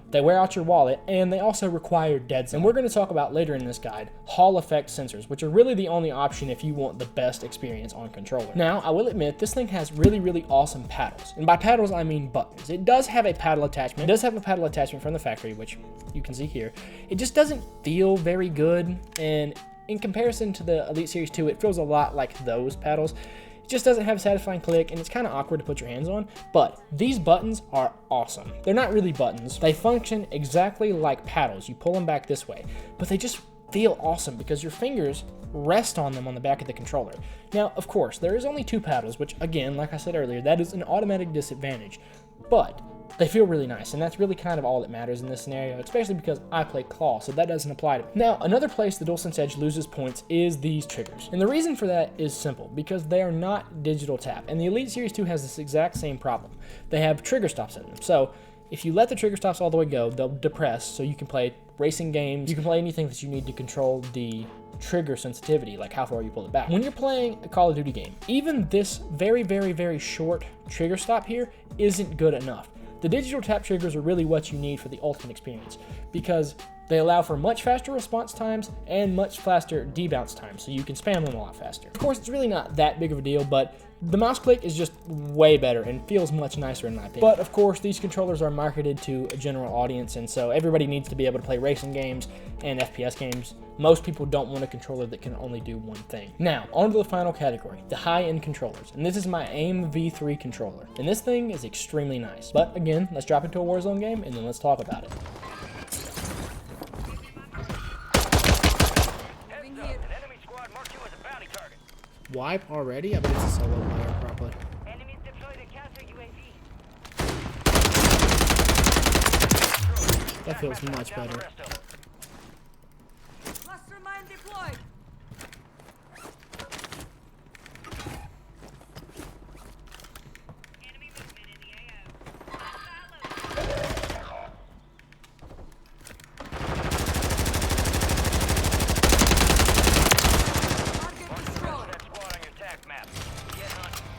S1: your wallet, and they also require dead center. And we're going to talk about later in this guide Hall effect sensors, which are really the only option if you want the best experience on controller. Now, I will admit, this thing has really, really awesome paddles. And by paddles, I mean buttons. It does have a paddle attachment. It does have a paddle attachment from the factory, which you can see here. It just doesn't feel very good, and in comparison to the Elite Series 2, it feels a lot like those paddles. It just doesn't have a satisfying click, and it's kind of awkward to put your hands on, but these buttons are awesome. They're not really buttons. They function exactly like paddles. You pull them back this way, but they just feel awesome because your fingers rest on them on the back of the controller. Now, of course, there is only two paddles, which again, like I said earlier, that is an automatic disadvantage, but they feel really nice, and that's really kind of all that matters in this scenario, especially because I play claw, so that doesn't apply to me. Now, another place the Dualsense Edge loses points is these triggers. And the reason for that is simple, because they are not digital tap, and the Elite Series 2 has this exact same problem. They have trigger stops in them, so if you let the trigger stops all the way go, they'll depress, so you can play racing games, you can play anything that you need to control the trigger sensitivity, like how far you pull it back. When you're playing a Call of Duty game, even this very, very, very short trigger stop here isn't good enough. The digital tap triggers are really what you need for the ultimate experience because they allow for much faster response times and much faster debounce times, so you can spam them a lot faster. Of course, it's really not that big of a deal, but the mouse click is just way better and feels much nicer in my opinion. But of course, these controllers are marketed to a general audience, and so everybody needs to be able to play racing games and FPS games. Most people don't want a controller that can only do one thing. Now, on to the final category, the high-end controllers. And this is my AIM V3 controller. And this thing is extremely nice. But again, let's drop into a Warzone game and then let's talk about it.
S2: Heads up, an enemy squad marked you as a bounty target.
S1: Wipe already? I bet it's a solo player, probably.
S2: Enemies deployed a counter UAV.
S1: That feels much
S2: Down the
S1: better.
S2: rest of them.
S8: Cluster mine deployed. Enemy movement in the AO. Target destroyed.
S2: That squad on your attack map. Get hunting.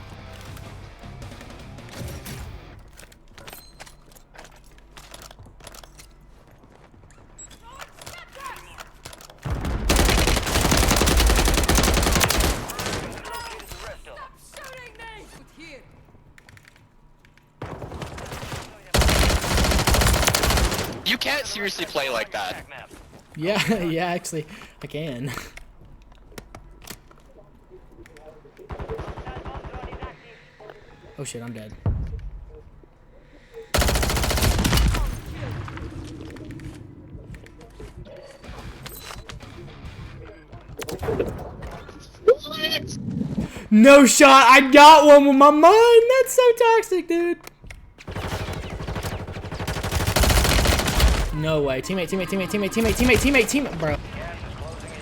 S2: Located the rest of them.
S8: Shooting me! With here.
S7: You can't seriously play like that.
S2: Attack map.
S1: Yeah, yeah, actually, I can. Oh shit, I'm dead. No shot! I got one with my mind! That's so toxic, dude! No way. Teammate, bro.
S2: Gas is closing in.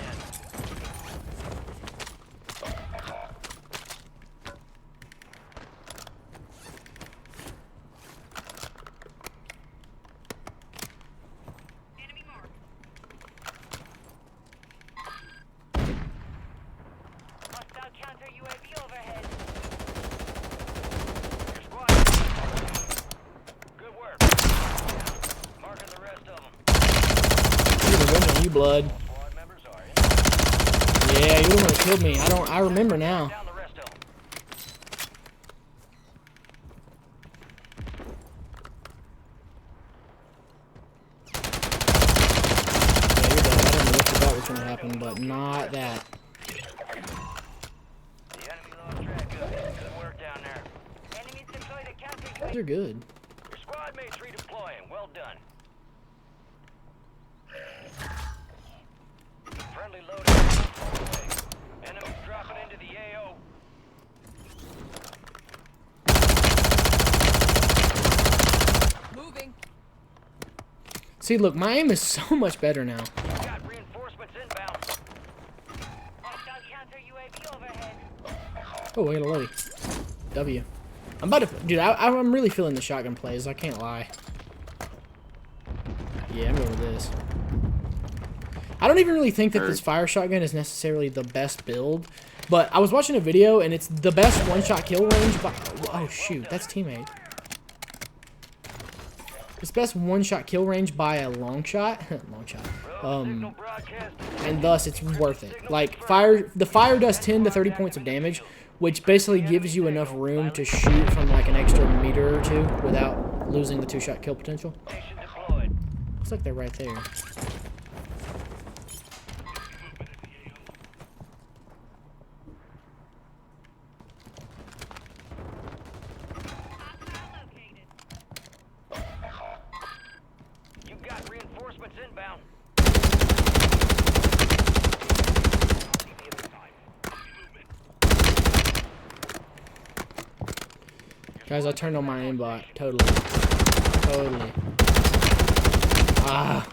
S8: Enemy mark.
S2: Hostile counter UAV overhead. Your squad
S1: you, blood.
S2: Squad members are in.
S1: Yeah, you're the one that killed me. I remember now.
S2: Down the rest of them.
S1: Yeah, you're dead. I don't know what you thought was gonna happen, but not that.
S2: The enemy lost track of it. Good work down there. Enemies deployed a counter.
S1: You're good.
S2: Your squad mates redeploying. Well done. Friendly loadout on the way. Enemies dropping into the AO.
S8: Moving.
S1: See, look, my aim is so much better now.
S2: You got reinforcements inbound.
S8: Hostile counter UAV overhead.
S1: Oh, wait, a lady. W. I'm about to, dude. I'm really feeling the shotgun plays. I can't lie. Yeah, I'm going with this. I don't even really think that this fire shotgun is necessarily the best build, but I was watching a video and it's the best one-shot kill range. By, oh shoot, that's teammate. It's best one-shot kill range by a long shot. Long shot.
S2: Signal broadcast.
S1: And thus it's worth it. Like the fire does 10 to 30 points of damage, which basically gives you enough room to shoot from like an extra meter or two without losing the two-shot kill potential.
S2: Station deployed.
S1: Looks like they're right there.
S2: You got reinforcements inbound.
S1: Guys, I turned on my aimbot. Totally. Totally. Ah.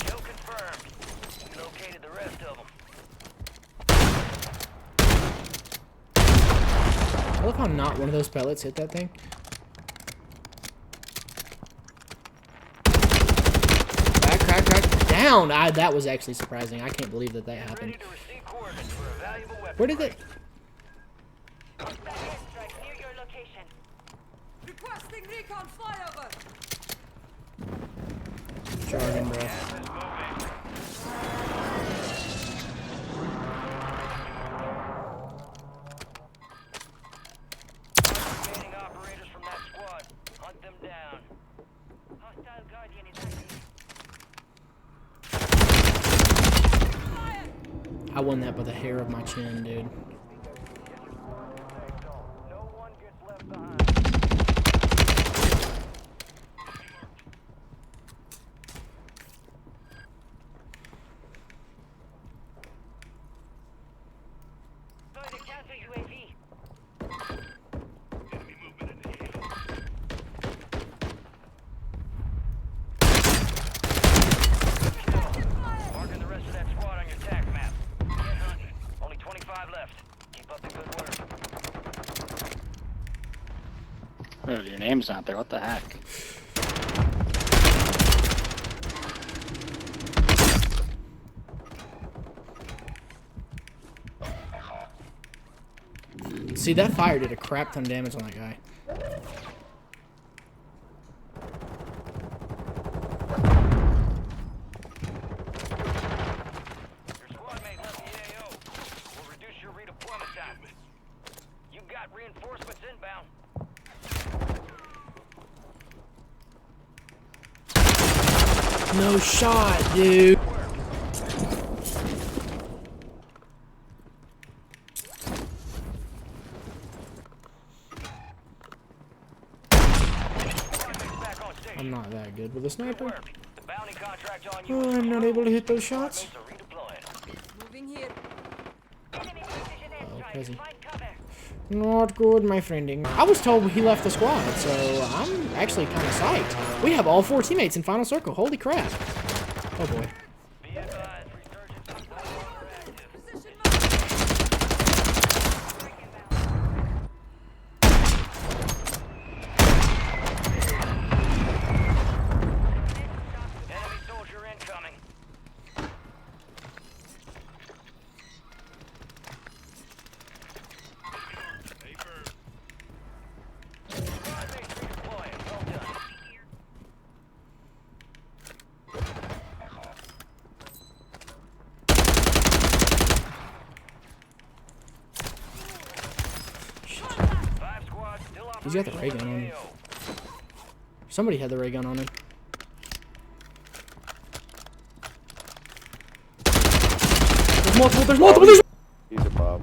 S2: Kill confirmed. We located the rest of them.
S1: I love how not one of those pellets hit that thing. Crack. Down! That was actually surprising. I can't believe that happened.
S2: Ready to receive coordinates for a valuable weapon.
S1: Where did it?
S8: Airstrike near your location. Requesting recon flyover.
S1: Charging, bro.
S2: Gas is moving. Remaining operators from that squad. Hunt them down.
S8: Hostile guardian is active.
S1: I won that by the hair of my chin, dude.
S2: No one gets left behind.
S8: Deploy the counter UAV.
S2: Marking the rest of that squad on your attack map. Get hunting. Only 25 left. Keep up the good work.
S3: Oh, your name's not there. What the heck?
S1: See, that fire did a crap ton of damage on that guy.
S2: Your squad mate left the AO. We'll reduce your redeployment time. You got reinforcements inbound.
S1: No shot, dude.
S2: Back on station.
S1: I'm not that good with a
S2: Good
S1: sniper.
S2: work. The bounty contract on you.
S1: Oh, I'm not able to hit those shots.
S2: Mates are redeploying.
S8: Moving here. Enemy precision airstrike.
S1: crazy.
S8: Find cover.
S1: Not good, my friending. I was told he left the squad, so I'm actually kind of psyched. We have all 4 teammates in Final Circle. Holy crap. Oh boy.
S2: Be advised, resurgence is no longer active.
S8: Position mark.
S2: Enemy soldier incoming.
S1: He's got the ray gun on him. Somebody had the ray gun on him. There's multiple, there's multiple, there's...
S5: He's above.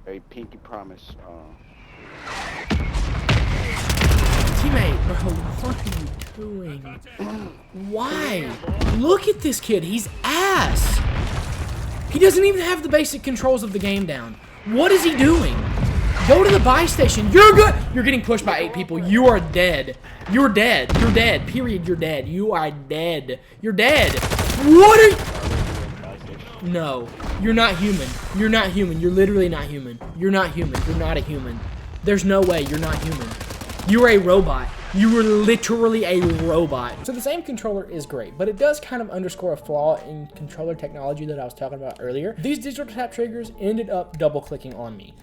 S5: Hey, pinky promise.
S1: Teammate, bro, what are you doing? Why? Look at this kid, he's ass. He doesn't even have the basic controls of the game down. What is he doing? Go to the buy station. You're good. You're getting pushed by 8 people. You are dead. You're dead. You're dead. Period. You're dead. You are dead. You're dead. What are you? No. You're not human. You're not human. You're literally not human. You're not human. You're not a human. There's no way you're not human. You are a robot. You were literally a robot. So the same controller is great, but it does kind of underscore a flaw in controller technology that I was talking about earlier. These digital tap triggers ended up double clicking on me.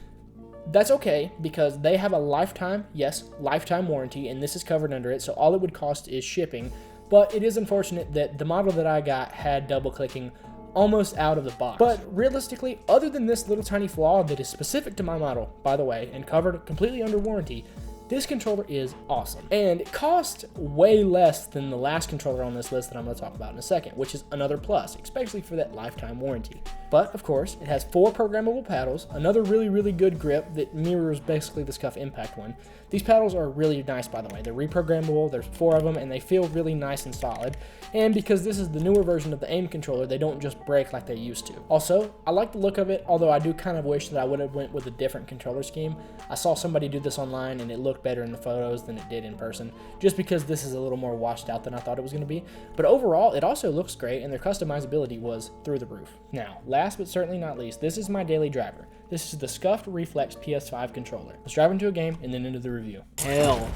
S1: That's okay, because they have a lifetime, yes, lifetime warranty, and this is covered under it, so all it would cost is shipping. But it is unfortunate that the model that I got had double clicking almost out of the box. But realistically, other than this little tiny flaw that is specific to my model, by the way, and covered completely under warranty, this controller is awesome. And it costs way less than the last controller on this list that I'm going to talk about in a second, which is another plus, especially for that lifetime warranty. But of course, it has 4 programmable paddles, another really good grip that mirrors basically the Scuf Impact one. These paddles are really nice, by the way. They're reprogrammable, there's 4 of them, and they feel really nice and solid. And because this is the newer version of the AIM controller, they don't just break like they used to. Also, I like the look of it, although I do kind of wish that I would have went with a different controller scheme. I saw somebody do this online and it looked better in the photos than it did in person, just because this is a little more washed out than I thought it was going to be. But overall, it also looks great, and their customizability was through the roof. Now, last but certainly not least, this is my daily driver. This is the Scuf Reflex PS5 controller. Let's drive into a game and then into the review. Hell,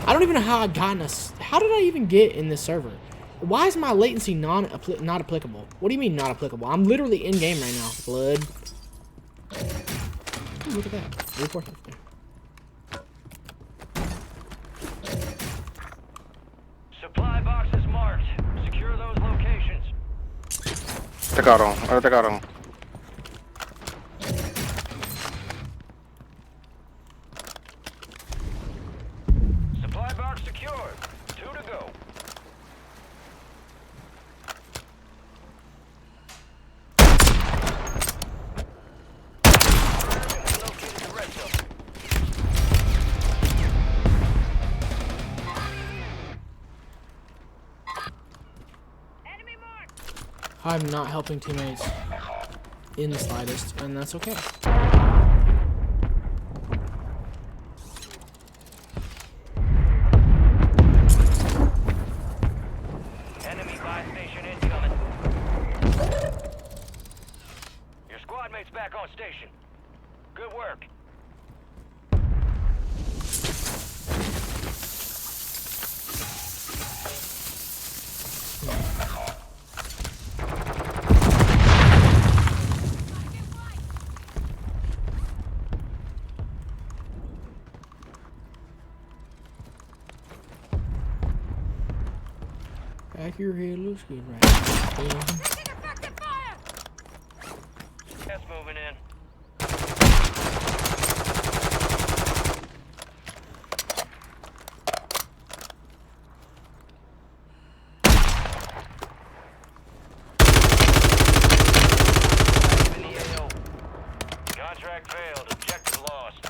S1: I don't even know how I got in how did I even get in this server? Why is my latency not applicable? What do you mean not applicable? I'm literally in game right now. Blood. Ooh, look at that. Reinforcement there.
S2: Supply boxes marked. Secure those locations.
S5: Atacaron, ahora atacaron.
S2: Supply box secured. 2 to go. Located the rest of them.
S8: Enemy marked.
S1: I'm not helping teammates in the slightest, and that's okay.
S2: Enemy buy station incoming. Your squad mate's back on station. Good work.
S1: Back your head looks good right now.
S8: Taking effective fire.
S2: That's moving in. In the AO. Contract failed. Objective lost.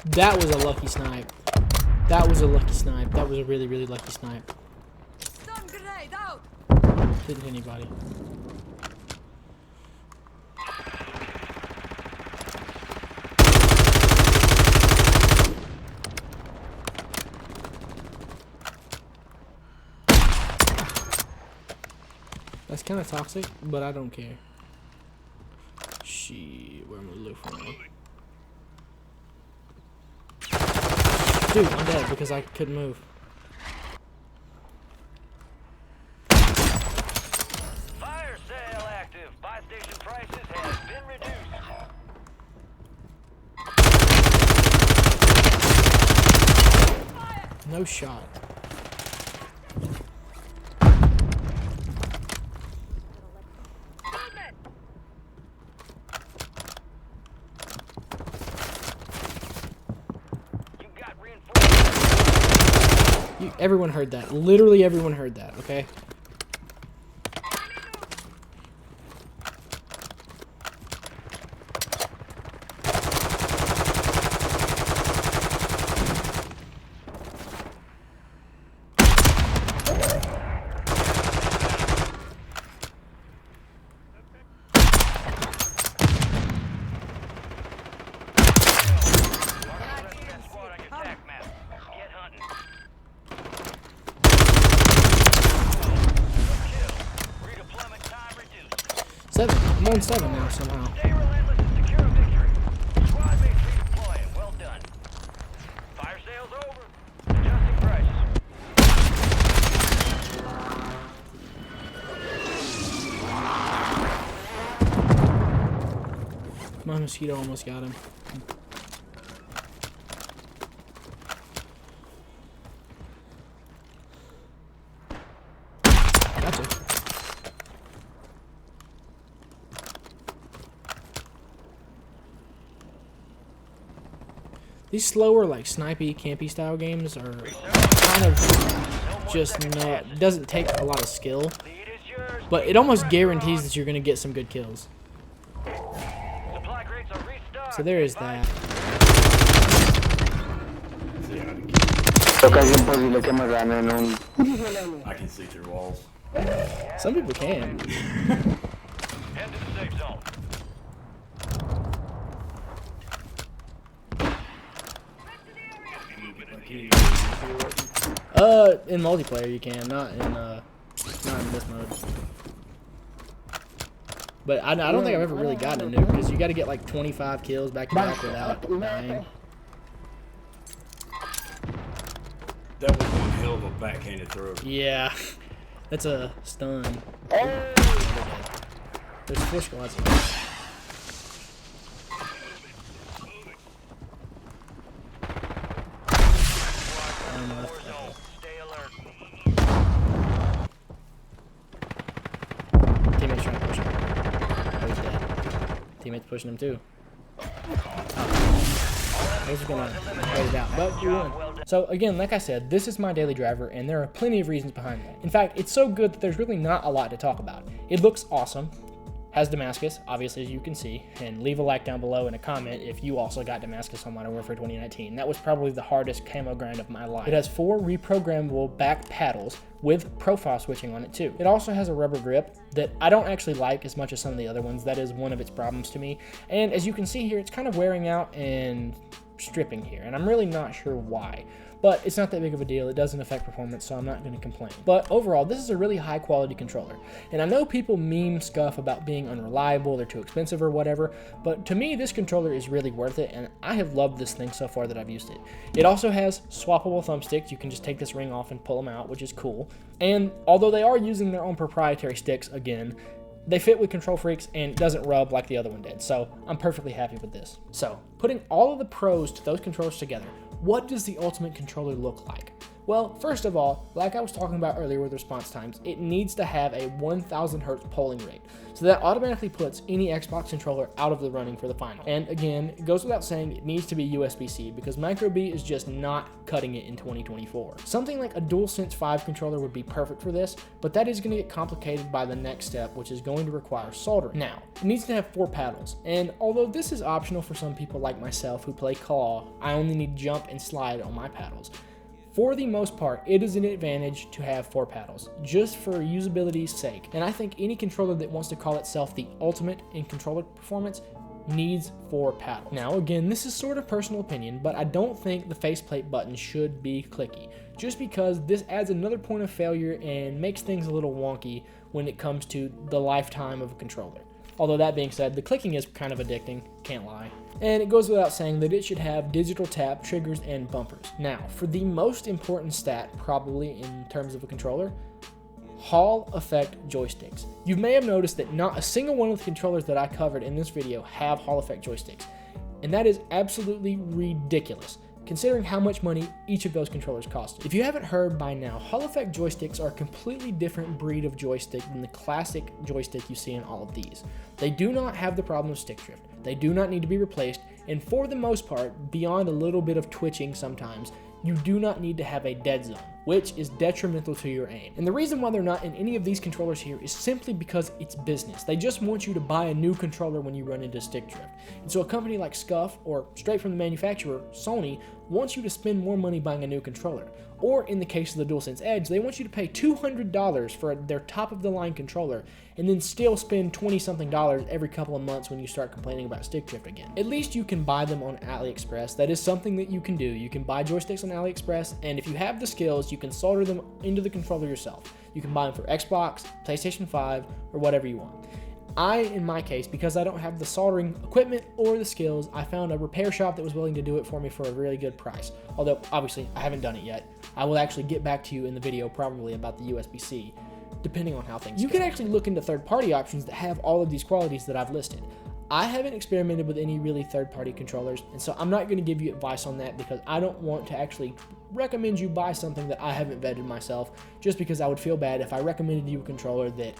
S1: That was a lucky snipe. That was a lucky snipe. That was a really lucky snipe.
S8: Stun grenade out.
S1: Didn't hit anybody. That's kind of toxic, but I don't care. Shit, where am I looking for? Dude, I'm dead because I couldn't move.
S2: Fire sale active. Buy station prices have been reduced.
S1: No shot. Everyone heard that. Literally everyone heard that, okay? I'm on 7 now somehow.
S2: Stay relentless and secure a victory. Squad mates redeploying. Well done. Fire sales over. Adjusting prices.
S1: My mosquito almost got him. Gotcha. These slower, like, snipey, campy style games are kind of just not, doesn't take a lot of skill,
S2: Lead is yours.
S1: but it almost guarantees that you're going to get some good kills.
S2: Supply crates are restocked.
S1: So there is that.
S9: I can see through walls.
S1: Some people can.
S2: Head to the safe zone.
S1: In multiplayer you can, not in this mode. But I don't think I've ever really gotten a nuke, because you got to get like 25 kills back to back without dying.
S9: That was one hell of a backhanded throw.
S1: Yeah, that's a stun. There's 4 squads here.
S2: Stay alert.
S1: Teammates trying to push him. Oh, he's dead. Teammates pushing him too. I was gonna wait it out, but we won. So again, like I said, this is my daily driver, and there are plenty of reasons behind that. In fact, it's so good that there's really not a lot to talk about. It looks awesome. Has Damascus, obviously, as you can see, and leave a like down below and a comment if you also got Damascus on Modern Warfare 2019. That was probably the hardest camo grind of my life. It has 4 reprogrammable back paddles with profile switching on it too. It also has a rubber grip that I don't actually like as much as some of the other ones. That is one of its problems to me. And as you can see here, it's kind of wearing out and stripping here, and I'm really not sure why. But it's not that big of a deal. It doesn't affect performance, so I'm not going to complain. But overall, this is a really high quality controller. And I know people meme Scuf about being unreliable, they're too expensive or whatever, but to me, this controller is really worth it, and I have loved this thing so far that I've used it. It also has swappable thumbsticks. You can just take this ring off and pull them out, which is cool. And although they are using their own proprietary sticks, again, they fit with control freaks and it doesn't rub like the other one did, so I'm perfectly happy with this. So, putting all of the pros to those controllers together, what does the ultimate controller look like? Well, first of all, like I was talking about earlier with response times, it needs to have a 1000 Hz polling rate. So that automatically puts any Xbox controller out of the running for the final. And again, it goes without saying it needs to be USB-C because micro B is just not cutting it in 2024. Something like a Dualsense 5 controller would be perfect for this, but that is going to get complicated by the next step, which is going to require soldering. Now, it needs to have 4 paddles, and although this is optional for some people like myself who play claw, I only need jump and slide on my paddles. For the most part, it is an advantage to have 4 paddles, just for usability's sake. And I think any controller that wants to call itself the ultimate in controller performance needs 4 paddles. Now again, this is sort of personal opinion, but I don't think the faceplate button should be clicky, just because this adds another point of failure and makes things a little wonky when it comes to the lifetime of a controller. Although that being said, the clicking is kind of addicting, can't lie. And it goes without saying that it should have digital tap, triggers, and bumpers. Now, for the most important stat, probably in terms of a controller, Hall effect joysticks. You may have noticed that not a single one of the controllers that I covered in this video have Hall effect joysticks. And that is absolutely ridiculous, considering how much money each of those controllers cost. If you haven't heard by now, Hall effect joysticks are a completely different breed of joystick than the classic joystick you see in all of these. They do not have the problem of stick drift. They do not need to be replaced, and for the most part, beyond a little bit of twitching sometimes, you do not need to have a dead zone. which is detrimental to your aim. And the reason why they're not in any of these controllers here is simply because it's business. They just want you to buy a new controller when you run into stick drift. And so a company like Scuf, or straight from the manufacturer, Sony, wants you to spend more money buying a new controller. Or in the case of the Dualsense Edge, they want you to pay $200 for their top-of-the-line controller and then still spend $20-something every couple of months when you start complaining about stick drift again. At least you can buy them on AliExpress. That is something that you can do. You can buy joysticks on AliExpress, and if you have the skills, you can solder them into the controller yourself. You can buy them for Xbox, PlayStation 5, or whatever you want. In my case, because I don't have the soldering equipment or the skills, I found a repair shop that was willing to do it for me for a really good price. Although, obviously, I haven't done it yet. I will actually get back to you in the video probably about the USB-C, depending on how things go. You can actually look into third-party options that have all of these qualities that I've listed. I haven't experimented with any really third-party controllers, and so I'm not going to give you advice on that because I don't want to actually recommend you buy something that I haven't vetted myself, just because I would feel bad if I recommended you a controller that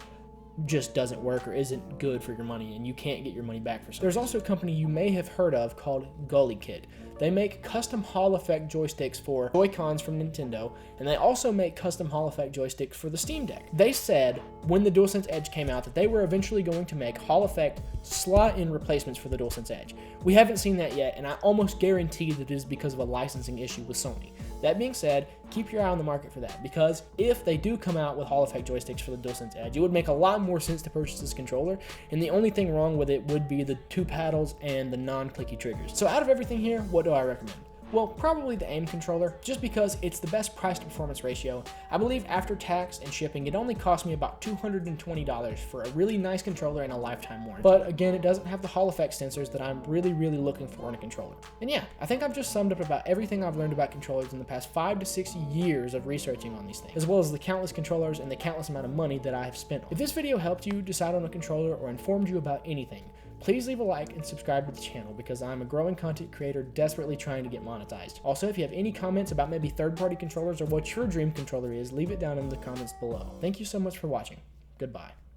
S1: just doesn't work or isn't good for your money and you can't get your money back for something. There's also a company you may have heard of called Gully Kit. They make custom Hall effect joysticks for Joy-Cons from Nintendo, and they also make custom Hall effect joysticks for the Steam Deck. They said when the Dualsense Edge came out that they were eventually going to make Hall effect slot-in replacements for the Dualsense Edge. We haven't seen that yet, and I almost guarantee that it is because of a licensing issue with Sony. That being said, keep your eye on the market for that, because if they do come out with Hall effect joysticks for the Dualsense Edge, it would make a lot more sense to purchase this controller, and the only thing wrong with it would be the two paddles and the non-clicky triggers. So out of everything here, what do I recommend? Well, probably the AIM controller, just because it's the best price to performance ratio. I believe after tax and shipping, it only cost me about $220 for a really nice controller and a lifetime warranty. But again, it doesn't have the Hall effect sensors that I'm really looking for in a controller. And yeah, I think I've just summed up about everything I've learned about controllers in the past 5 to 6 years of researching on these things, as well as the countless controllers and the countless amount of money that I have spent on. If this video helped you decide on a controller or informed you about anything, please leave a like and subscribe to the channel because I'm a growing content creator desperately trying to get monetized. Also, if you have any comments about maybe third-party controllers or what your dream controller is, leave it down in the comments below. Thank you so much for watching. Goodbye.